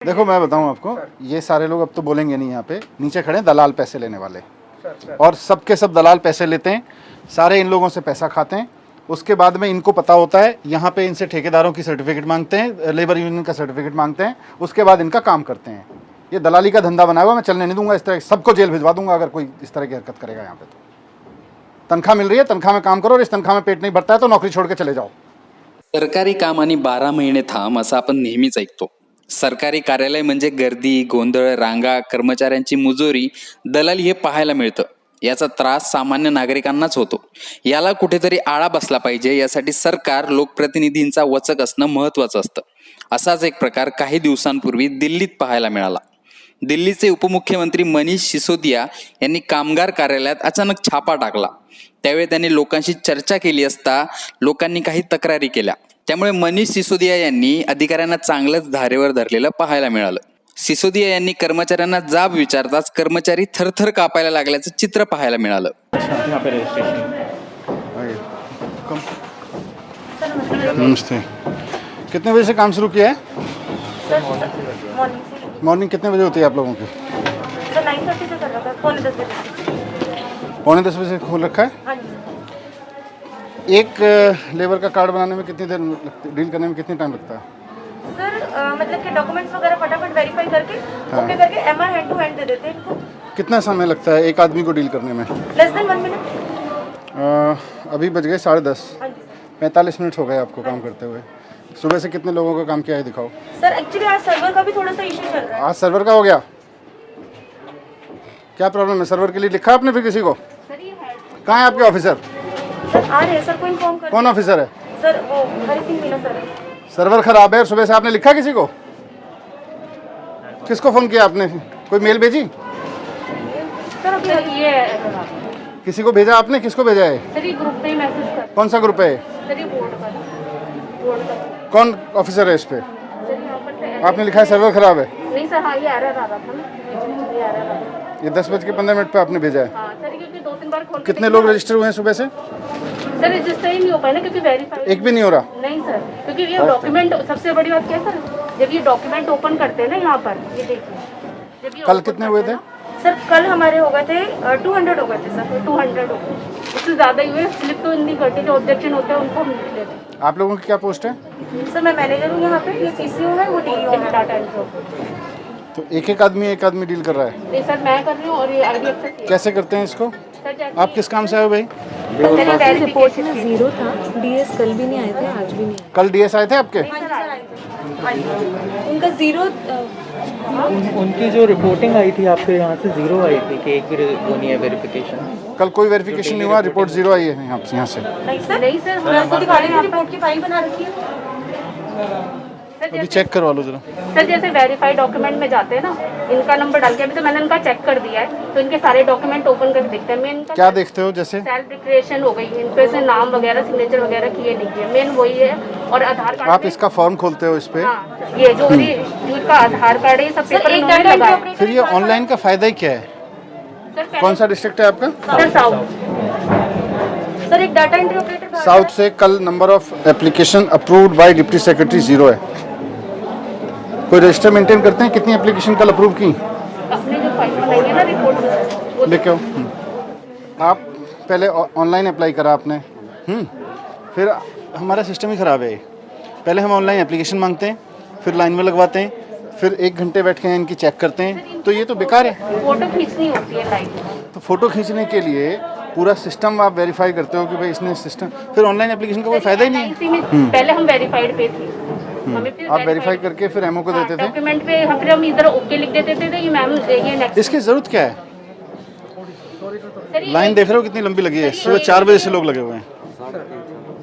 देखो मैं बताऊं आपको, ये सारे लोग अब तो बोलेंगे नहीं, यहाँ पे नीचे खड़े हैं दलाल पैसे लेने वाले, और सबके सब दलाल पैसे लेते हैं, सारे इन लोगों से पैसा खाते हैं। उसके बाद में इनको पता होता है, यहाँ पे इनसे ठेकेदारों की सर्टिफिकेट मांगते हैं, लेबर यूनियन का सर्टिफिकेट मांगते हैं, उसके बाद इनका काम करते हैं। ये दलाली का धंधा बना हुआ, मैं चलने नहीं दूंगा। इस तरह सबको जेल भिजवा दूंगा अगर कोई इस तरह की हरकत करेगा यहाँ पे। तो तनख्वाह मिल रही है, तनख्वाह में काम करो, और इस तनख्वाह में पेट नहीं भरता है तो नौकरी छोड़ के चले जाओ। सरकारी काम आणि 12 महिने थांब असं आपण नेहमीच ऐकतो. सरकारी कार्यालय म्हणजे गर्दी, गोंधळ, रांगा, कर्मचाऱ्यांची मुजोरी, दलाली हे पाहायला मिळतं. याचा त्रास सामान्य नागरिकांनाच होतो. याला कुठेतरी आळा बसला पाहिजे, यासाठी सरकार, लोकप्रतिनिधींचा वचक असणं महत्त्वाचं असतं. असाच एक प्रकार काही दिवसांपूर्वी दिल्लीत पाहायला मिळाला. दिल्लीचे उपमुख्यमंत्री मनीष सिसोदिया यांनी कामगार कार्यालयात अचानक छापा टाकला. त्यावेळी त्यांनी लोकांशी चर्चा केली असता लोकांनी काही तक्रारी केल्या. त्यामुळे मनीष सिसोदिया यांनी अधिकाऱ्यांना चांगलंच धारेवर धरलेलं पाहायला मिळालं. सिसोदिया यांनी कर्मचाऱ्यांना जाब विचारताच कर्मचारी थरथर कापायला लागल्याचं चित्र पाहायला मिळालं. नमस्ते, कितने बजे से काम शुरू किया है? मॉर्निंग कितने बजे होती है आप लोगों की? सर 9:30 से कर रखा है, पौने 10 बजे। पौने 10 बजे खोल रखा है। हाँ जी एक लेबर का कार्ड बनाने में कितनी देर लगती, डील करने में कितनी टाइम लगता है? सर मतलब कि डॉक्यूमेंट्स वगैरह फटाफट वेरीफाई करके ओके करके एमआर हैंड टू हैंड दे देते हैं इनको। कितना समय लगता है एक आदमी को डील करने में? Less than 1 minute. अभी बज गए 10:30, हाँ जी 45 मिनट हो गए आपको काम करते हुए। सुबह से कितने लोगों का काम किया है दिखाओ। सर एक्चुअली आज सर्वर का भी थोड़ा सा इशू चल रहा है। आज सर्वर का हो गया, क्या प्रॉब्लम है? सर्वर के लिए लिखा आपने फिर किसी को? सर ये है कहाँ है आपके ऑफिसर? सर आ रहे हैं सर को इन्फॉर्म कर। कौन ऑफिसर है? सर वो हरि सिंह मीना सर है। सर्वर खराब है और सुबह से आपने लिखा किसी को? किसको फोन किया आपने? कोई मेल भेजी? सर अभी ये किसी को भेजा आपने? किसको भेजा है? सर ये ग्रुप पे ही मैसेज कर। कौन सा ग्रुप है? सर ये बोर्ड का कौन ऑफिसर है इस पे? सर यहाँ पर आपने लिखा है सर्वर खराब है। नहीं सर हाँ ये एरर आ रहा था ना, ये एरर आ रहा था। ये 10:15 पे आपने भेजा है। हाँ सर क्योंकि 2-3 बार खोल। कितने लोग रजिस्टर हुए हैं सुबह से? सर रजिस्टर ही नहीं हो पाया ना क्योंकि वेरीफाई एक भी नहीं हो रहा। नहीं सर, क्योंकि ये डॉक्यूमेंट, सबसे बड़ी बात क्या है सर, जब ये डॉक्यूमेंट ओपन करते हैं ना यहाँ पर, ये देखिए जब ये कल open कितने करते हुए हैं थे? ना, सर कल हमारे हो गए थे 200 हो गए थे सर, 200 हो गए, उससे ज़्यादा ही हुए। स्लिप तो नहीं करते, जो ऑब्जेक्शन होता है उनको हम लिख लेते हैं। आप लोगों की क्या पोस्ट है? सर मैं मैनेजर हूँ यहाँ पे, ये सीसीओ है, वो डीईओ है डाटा एंट्री। तो एक आदमी डील कर रहा है। नहीं सर मैं कर रही हूँ और ये आईडीएफसी कैसे करते हैं इसको? सर जैसे आप किस काम से आए हो भाई? रिपोर्ट में 0 था, डीएस कल भी नहीं आए थे, आज भी नहीं आए। कल डीएस आए थे आपके? उनका 0 उनकी जो रिपोर्टिंग आई थी आपके यहाँ से 0 आई थी कि एक भी वो नहीं है वेरिफिकेशन। कल कोई वेरिफिकेशन नहीं हुआ, रिपोर्ट 0 आई है यहाँ से। नहीं सर हमारे को दिखा रही थी, रिपोर्ट की फाइल बना रखी है। अभी चेक करवा लो जरा। सर जैसे वेरीफाइड डॉक्यूमेंट में जाते हैं ना, इनका नंबर डाल के, अभी तो मैंने इनका चेक कर दिया है, तो इनके सारे डॉक्यूमेंट ओपन करके देखते हैं। मेन क्या देखते हो? जैसे सेल्फ डिक्लेरेशन हो गई, इन पे से नाम वगैरह सिग्नेचर वगैरह किए नहीं किए, मेन वही है। और आधार कार्ड आप इसका फॉर्म खोलते हो इस पे? हाँ, ये जो इनका आधार कार्ड है, ये सब पेपर इन्होंने लगाया। फिर ये ऑनलाइन का फायदा ही क्या है? कौन सा डिस्ट्रिक्ट है आपका? Sir south. सर एक डाटा एंट्री ऑपरेटर साउथ से कल number of application approved by deputy secretary 0 है। कोई रजिस्टर मेंटेन करते हैं? कितनी एप्लीकेशन कल अप्रूव की? अपने जो फाइल बनाई है ना रिपोर्ट में, वो लेके आओ। आप पहले ऑनलाइन अप्लाई करा आपने, फिर हमारा सिस्टम ही ख़राब है। पहले हम ऑनलाइन एप्लीकेशन मांगते हैं, फिर लाइन में लगवाते हैं, फिर 1 घंटे बैठ के इनकी चेक करते हैं, तो ये तो बेकार है। फोटो खींचनी होती है लाइव। तो फोटो खींचने के लिए पूरा सिस्टम आप वेरीफाई करते हो कि भाई इसने सिस्टम, फिर ऑनलाइन एप्लीकेशन का कोई फ़ायदा ही नहीं है। पहले हम वेरीफाइड पे थे, हमें फिर आप वेरीफाई करके फिर एमओ को देते थे। डॉक्यूमेंट पे हम फिर हम इधर ओके लिख देते थे ये मैम ये नेक्स्ट। इसकी ज़रूरत क्या है? लाइन देख रहे हो कितनी लंबी लगी है? सुबह 4 बजे से लोग लगे हुए हैं,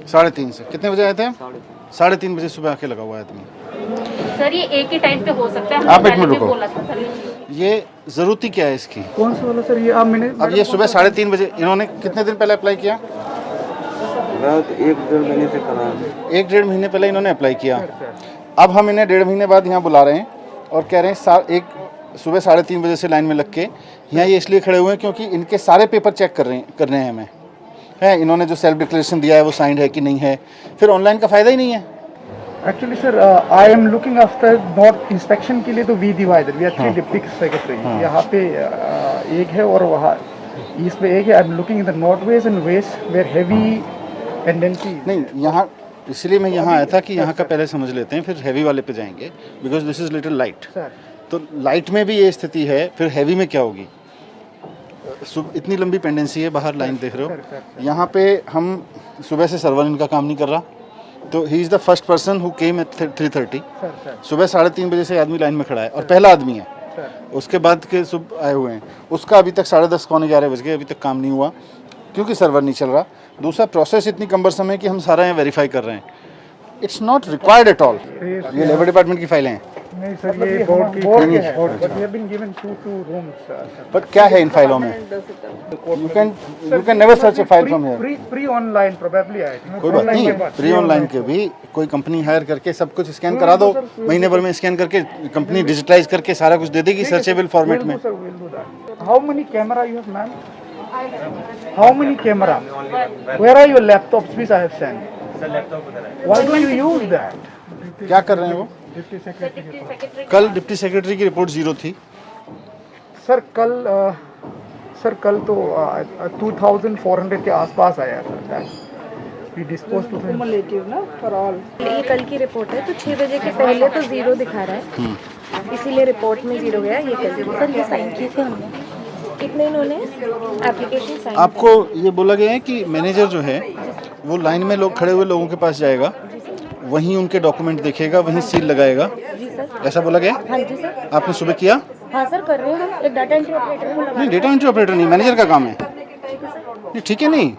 3:30 से। कितने बजे आए थे आप? 3:30 बजे सुबह आके लगा हुआ है आदमी। सर ये एक ही टाइम पे हो सकता है। आप एक मिनट रुको। बोला था सर ये ज़रूरत ही क्या है इसकी? कौन सा वाला सर? ये आप मैंने अब ये सुबह 3:30 बजे, इन्होंने कितने दिन पहले अप्लाई किया? 1-1.5 महीने से करा है। 1-1.5 महीने पहले इन्होंने अप्लाई किया। अब हम इन्हें 1.5 महीने बाद यहाँ बुला रहे हैं और कह रहे हैं सुबह 3:30 बजे से लाइन में लग के यहाँ ये इसलिए खड़े हुए हैं क्योंकि इनके सारे पेपर चेक कर रहे हैं हमें, है इन्होंने जो सेल्फ डिक्लेरेशन दिया है वो साइंड है कि नहीं है। फिर ऑनलाइन का फ़ायदा ही नहीं है। Actually, sir, I am looking after north inspection के लिए तो we divided. We are three deputy secretary. यहाँ पे एक है और वहाँ ईस्ट में एक है. I am looking in the northwest and west where heavy tendency. नहीं, यहाँ इसलिए मैं यहाँ आया था कि यहाँ का पहले समझ लेते हैं, फिर हैवी वाले पे जाएंगे, because this is little light. Sir, तो लाइट में भी ये स्थिति है, फिर हैवी में क्या होगी? इतनी लंबी पेंडेंसी है, बाहर लाइन देख रहे हो. यहाँ पे हम सुबह से सर्वर इनका काम नहीं कर रहा, तो he is the first person who came at 3:30. सुबह 3:30 बजे से आदमी लाइन में खड़ा है और पहला आदमी है. उसके बाद के सुबह आए हुए हैं, उसका अभी तक 10:30 पौने 11 बज गए, अभी तक काम नहीं हुआ क्योंकि सर्वर नहीं चल रहा. दूसरा प्रोसेस इतनी कम्बरसम है कि हम सारा यहाँ वेरीफाई कर रहे हैं. It's not required at all. ये लेबर डिपार्टमेंट की फाइलें हैं. नहीं सर, ये बोर्ड की है. But we have been given two rooms. But क्या है इन फाइलों में? You can never search A file from here. Pre online probably I think. कोई बात नहीं, प्री ऑनलाइन के भी कोई कंपनी हायर करके सब कुछ स्कैन करा दो, महीने भर में स्कैन करके कंपनी डिजिटाइज करके सारा कुछ दे देगी सर्चेबल फॉर्मेट में. Sir, we'll do that. How many camera you have, ma'am? How many camera? Where are your laptops which I have sent? Why do you use that? क्या कर रहे हैं वो? सेक्रेटरी कल डिप्टी सेक्रेटरी की report 0 थी. Sir कल तो 2400 के आसपास आया sir. We disposed to them. ये कल की रिपोर्ट है, तो 6 बजे के पहले तो 0 दिखा रहा है, इसीलिए रिपोर्ट में 0 गया. ये कल सर ये साइन किए थे हमने. कितने इन्होंने एप्लीकेशन साइन? आपको ये बोला गया है कि मैनेजर जो है वो लाइन में लोग खड़े हुए लोगों के पास जाएगा, वहीं उनके डॉक्यूमेंट देखेगा, वहीं सील लगाएगा. जी सर. ऐसा बोला गया? हाँ जी सर. आपने सुबह किया? हाँ सर, कर रहे हैं हम. एक डाटा एंट्री ऑपरेटर को लगा. नहीं, डेटा एंट्री ऑपरेटर नहीं, मैनेजर का काम है. नहीं, ठीक है. नहीं,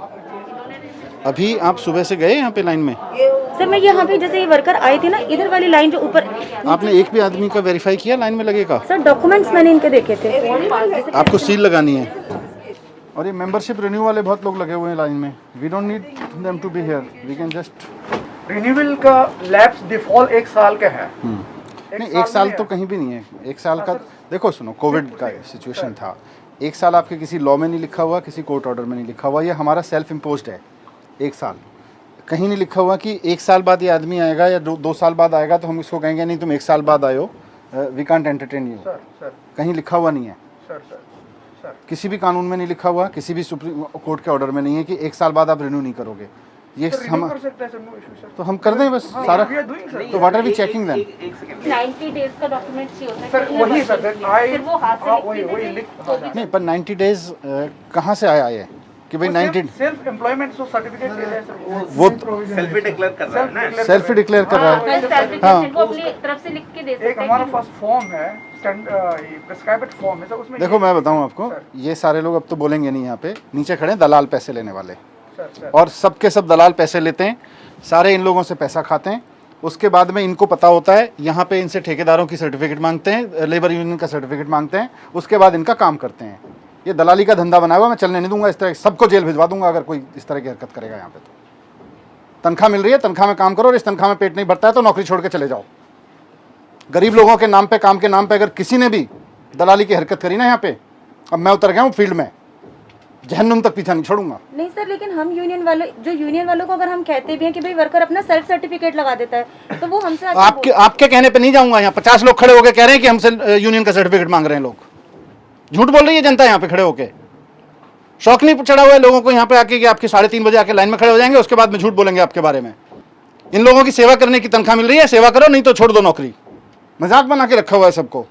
अभी आप सुबह से गए यहाँ पे लाइन में? सर मैं यहाँ पे जैसे ये वर्कर आई थी ना, इधर वाली लाइन जो ऊपर, आपने एक भी आदमी का वेरीफाई किया लाइन में लगेगा? सर डॉक्यूमेंट्स मैंने इनके देखे थे. आपको सील लगानी है. और ये मेंबरशिप रिन्यू वाले बहुत लोग लगे हुए हैं लाइन में. We don't need them to be here, we can just. Renewal का लैप्स डिफॉल्ट 1 साल का है. नहीं, 1 साल तो कहीं भी नहीं है. 1 साल का देखो, सुनो, कोविड का सिचुएशन था. 1 साल आपके किसी लॉ में नहीं लिखा हुआ, किसी कोर्ट ऑर्डर में नहीं लिखा हुआ. ये हमारा सेल्फ इम्पोज्ड है. 1 साल कहीं नहीं लिखा हुआ कि 1 साल बाद ये आदमी आएगा या 2 साल बाद आएगा तो हम इसको कहेंगे नहीं तुम 1 साल बाद आयो, वी कांट एंटरटेन यू. कहीं लिखा हुआ नहीं है. किसी भी कानून में नहीं लिखा हुआ, किसी भी सुप्रीम कोर्ट के ऑर्डर में नहीं है कि 1 साल बाद आप रिन्यू नहीं करोगे. ये हम तो हम कर दें बस सारा. तो what are we checking then? 90 days का डॉक्यूमेंट चाहिए होता है. सर वही सर, फिर वो हाथ से वही लिख. नहीं, पर 90 डेज कहाँ से आया ये कि भाई 90 सेल्फ एम्प्लॉयमेंट सर्टिफिकेट ले रहे हैं सर. वो सेल्फ डिक्लेयर कर रहा है ना. सेल्फ डिक्लेयर कर रहा है. हाँ, वो अपनी तरफ से लिख के दे सकते एक हमारा पास फॉर्म है, प्रिस्क्राइब्ड फॉर्म है सर. उसमें देखो मैं बताऊं आपको, ये सारे लोग अब तो बोलेंगे नहीं. यहाँ पे नीचे खड़े हैं दलाल पैसे लेने वाले, और सबके सब दलाल पैसे लेते हैं, सारे इन लोगों से पैसा खाते हैं. उसके बाद में इनको पता होता है, यहाँ पे इनसे ठेकेदारों की सर्टिफिकेट मांगते हैं, लेबर यूनियन का सर्टिफिकेट मांगते हैं, उसके बाद इनका काम करते हैं. ये दलाली का धंधा बना हुआ, मैं चलने नहीं दूंगा. इस तरह सबको जेल भिजवा दूंगा अगर कोई इस तरह की हरकत करेगा. यहाँ पे तो तनख्वाह मिल रही है, तनख्वाह में काम करो, और इस तनख्वाह में पेट नहीं भरता है तो नौकरी छोड़ के चले जाओ. गरीब लोगों के नाम पे, काम के नाम पे अगर किसी ने भी दलाली की हरकत करी ना यहाँ पे, अब मैं उतर गया हूँ फील्ड में, जहन्नुम तक पीछा नहीं छोड़ूंगा. नहीं सर, लेकिन हम यूनियन वालों को अगर हम कहते भी हैं कि भाई वर्कर अपना सेल्फ सर्टिफिकेट लगा देता है, तो वो हमसे आपके कहने पे नहीं जाऊंगा. यहाँ 50 लोग खड़े होकर कह रहे हैं कि हमसे यूनियन का सर्टिफिकेट मांग रहे हैं. लोग झूठ बोल रही है जनता यहाँ पे खड़े होके. शौक नहीं चढ़ा हुआ है लोगों को यहाँ पे आके कि आपके 3:30 बजे आके लाइन में खड़े हो जाएंगे, उसके बाद में झूठ बोलेंगे आपके बारे में. इन लोगों की सेवा करने की तनख्वाह मिल रही है, सेवा करो, नहीं तो छोड़ दो नौकरी. मजाक बना के रखा हुआ है सबको.